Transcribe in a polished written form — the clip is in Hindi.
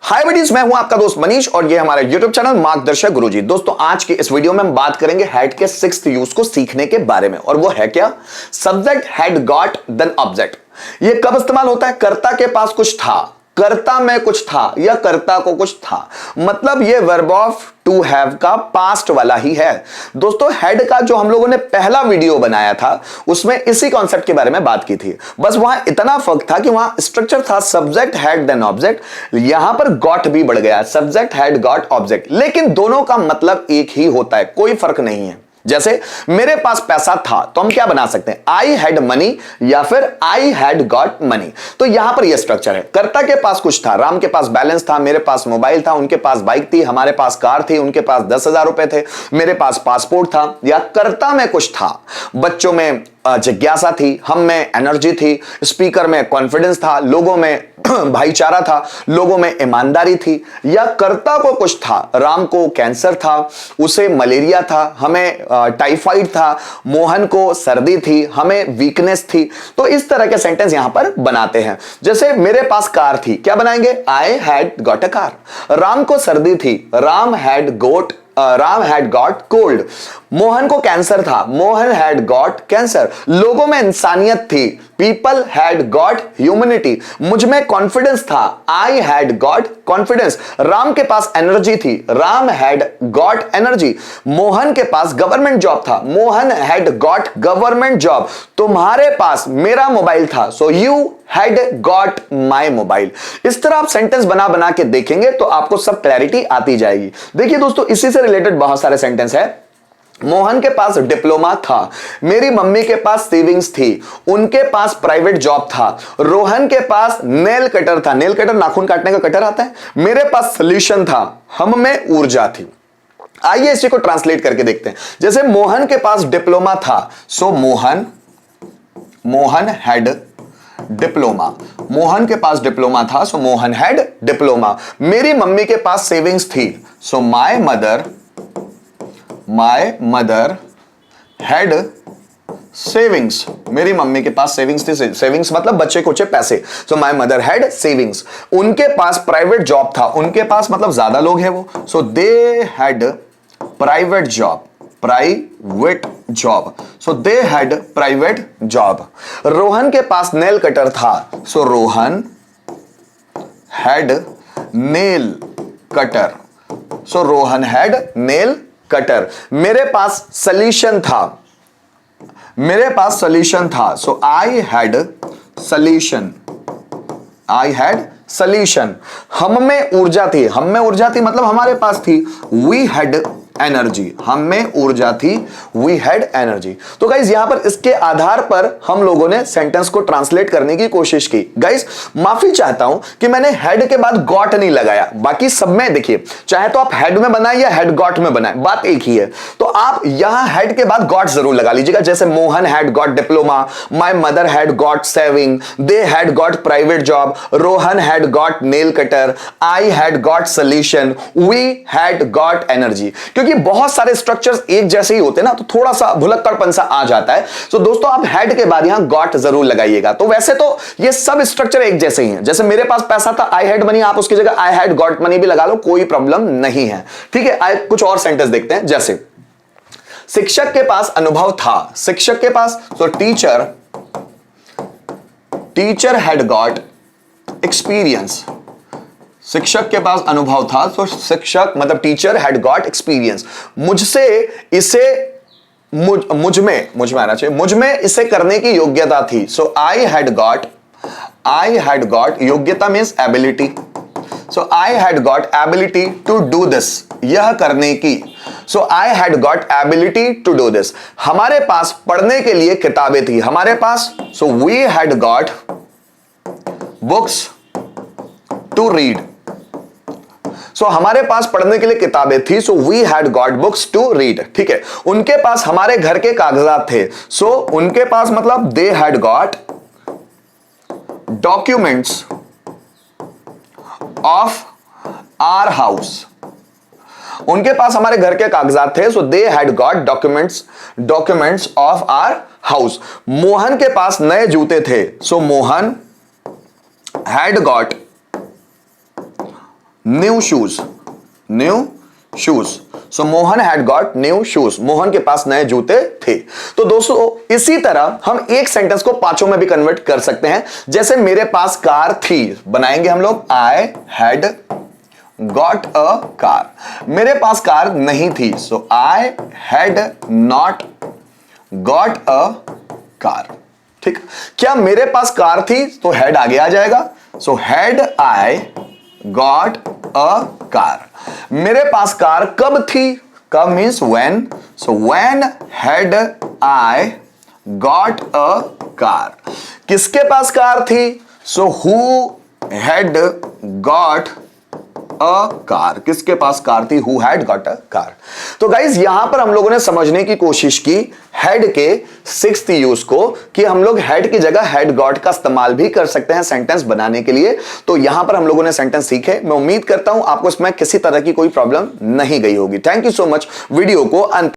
हाय बडीज, मैं हूं आपका दोस्त मनीष और ये हमारा YouTube चैनल मार्गदर्शक गुरुजी। दोस्तों, आज की इस वीडियो में हम बात करेंगे हेड के सिक्स्थ यूज को सीखने के बारे में, और वो है क्या? Subject had got then object. ये कब इस्तेमाल होता है? कर्ता के पास कुछ था, कर्ता में कुछ था या कर्ता को कुछ था, मतलब ये वर्ब ऑफ टू हैव का पास्ट वाला ही है। दोस्तों, हेड का जो हम लोगों ने पहला वीडियो बनाया था उसमें इसी कॉन्सेप्ट के बारे में बात की थी। बस वहां इतना फर्क था कि वहां स्ट्रक्चर था सब्जेक्ट हैड देन ऑब्जेक्ट, यहां पर गॉट भी बढ़ गया, सब्जेक्ट हैड गॉट ऑब्जेक्ट, लेकिन दोनों का मतलब एक ही होता है, कोई फर्क नहीं है। जैसे मेरे पास पैसा था तो हम क्या बना सकते हैं? आई हैड मनी या फिर आई हैड गॉट मनी। तो यहां पर यह स्ट्रक्चर है। कर्ता के पास कुछ था, राम के पास बैलेंस था, मेरे पास मोबाइल था, उनके पास बाइक थी, हमारे पास कार थी, उनके पास 10,000 रुपए थे, मेरे पास पासपोर्ट था। या कर्ता में कुछ था, बच्चों में जिज्ञासा थी, हम में एनर्जी थी, स्पीकर में कॉन्फिडेंस था, लोगों में भाईचारा था, लोगों में ईमानदारी थी। या कर्ता को कुछ था, राम को कैंसर था, उसे मलेरिया था, हमें टाइफाइड था, मोहन को सर्दी थी, हमें वीकनेस थी। तो इस तरह के सेंटेंस यहां पर बनाते हैं। जैसे मेरे पास कार थी, क्या बनाएंगे? आई had got a car. Ram को सर्दी थी, Ram had got cold. Mohan को कैंसर था, मोहन हैड गॉट कैंसर। लोगों में इंसानियत थी, पीपल हैड गॉट ह्यूमैनिटी। मुझ में कॉन्फिडेंस था, आई हैड गॉट कॉन्फिडेंस। राम के पास एनर्जी थी, Ram had got energy. Mohan के पास गवर्नमेंट जॉब था, Mohan had got government job. तुम्हारे पास मेरा मोबाइल था, so you had got my mobile. इस तरह आप सेंटेंस बना बना के देखेंगे तो आपको सब क्लैरिटी आती जाएगी। देखिए दोस्तों, इसी से रिलेटेड बहुत सारे सेंटेंस है। मोहन के पास डिप्लोमा था, मेरी मम्मी के पास सेविंग्स थी, उनके पास प्राइवेट जॉब था। रोहन के पास नेल कटर था, नेल कटर नाखून काटने का कटर आता है। मेरे पास सोल्यूशन था, हम में ऊर्जा थी। आइए इसी को ट्रांसलेट करके देखते हैं। जैसे मोहन के पास डिप्लोमा था, सो मोहन हैड डिप्लोमा। मोहन के पास डिप्लोमा था, सो मोहन हैड डिप्लोमा। मेरी मम्मी के पास सेविंग्स थी, so my mother had savings. मेरी मम्मी के पास सेविंग्स थी, सेविंग्स मतलब बच्चे कुछ पैसे, so my mother had savings. उनके पास प्राइवेट जॉब था, उनके पास मतलब ज्यादा लोग हैं वो, so they had private job, so they had private job. Rohan के पास नेल कटर था, so Rohan had nail cutter, so Rohan had nail cutter. मेरे पास सॉल्यूशन था, सो आई हैड सॉल्यूशन। हम में ऊर्जा थी, मतलब हमारे पास थी, वी हैड एनर्जी। हम में ऊर्जा थी, वी हैड एनर्जी। तो गाइज यहां पर इसके आधार पर हम लोगों ने सेंटेंस को ट्रांसलेट करने की कोशिश की। गाइज माफी चाहता हूं कि मैंने हेड के बाद गॉट नहीं लगाया, बाकी सब में देखिए, चाहे तो आप हेड में बनाए या हेड गॉट में बनाए, बात एक ही है। तो आप यहां हेड के बाद गॉट जरूर लगा लीजिएगा। जैसे Mohan had got diploma, my mother had got saving, they had got private job, Rohan had got nail cutter, I had got solution, we had got energy. क्योंकि बहुत सारे स्ट्रक्चर्स एक जैसे ही होते हैं ना, तो थोड़ा सा भुलक्कड़पन सा आ जाता है। तो दोस्तों, आप हेड के बाद यहां गॉट जरूर लगाइएगा। तो वैसे तो ये सब स्ट्रक्चर एक जैसे ही हैं। जैसे मेरे पास पैसा था, आई हैड मनी, आप उसकी जगह आई हैड गॉट मनी भी लगा लो, कोई प्रॉब्लम नहीं है। ठीक है, कुछ और सेंटेंस देखते हैं। जैसे शिक्षक के पास अनुभव था, शिक्षक के पास, तो टीचर हैड गॉट एक्सपीरियंस। शिक्षक के पास अनुभव था, तो शिक्षक मतलब टीचर हैड गॉट एक्सपीरियंस। मुझसे इसे मुझ में आना चाहिए, मुझ में इसे करने की योग्यता थी, सो आई हैड गॉट योग्यता means ability, so I had got ability to do this, यह करने की, so I had got ability to do this. हमारे पास पढ़ने के लिए किताबें थी, हमारे पास, so we had got books to read. So हमारे पास पढ़ने के लिए किताबें थी, so we had got books to read. ठीक है, उनके पास हमारे घर के कागजात थे, सो उनके पास मतलब they had got documents of our house. उनके पास हमारे घर के कागजात थे, so they had got documents of our house. Mohan के पास नए जूते थे, so Mohan had got new shoes, new shoes. So Mohan had got new shoes, Mohan के पास नए जूते थे। तो दोस्तों इसी तरह हम एक सेंटेंस को पांचों में भी कन्वर्ट कर सकते हैं। जैसे मेरे पास कार थी, बनाएंगे हम लोग I had got a car. मेरे पास कार नहीं थी, so I had not got a car. ठीक, क्या मेरे पास कार थी, तो हैड आगे आ जाएगा। So had I got a car. मेरे पास कार कब थी, कब means when, so when had I got a car. किसके पास कार थी, so who had got a car. किसके पास कार थी, who had got a car. तो गाइज यहां पर हम लोगों ने समझने की कोशिश की हैड के सिक्स्थ यूज को, कि हम लोग हैड की जगह हैड गॉट का इस्तेमाल भी कर सकते हैं सेंटेंस बनाने के लिए। तो यहां पर हम लोगों ने सेंटेंस सीखे। मैं उम्मीद करता हूं आपको इसमें किसी तरह की कोई प्रॉब्लम नहीं गई होगी। Thank you so much video को अंत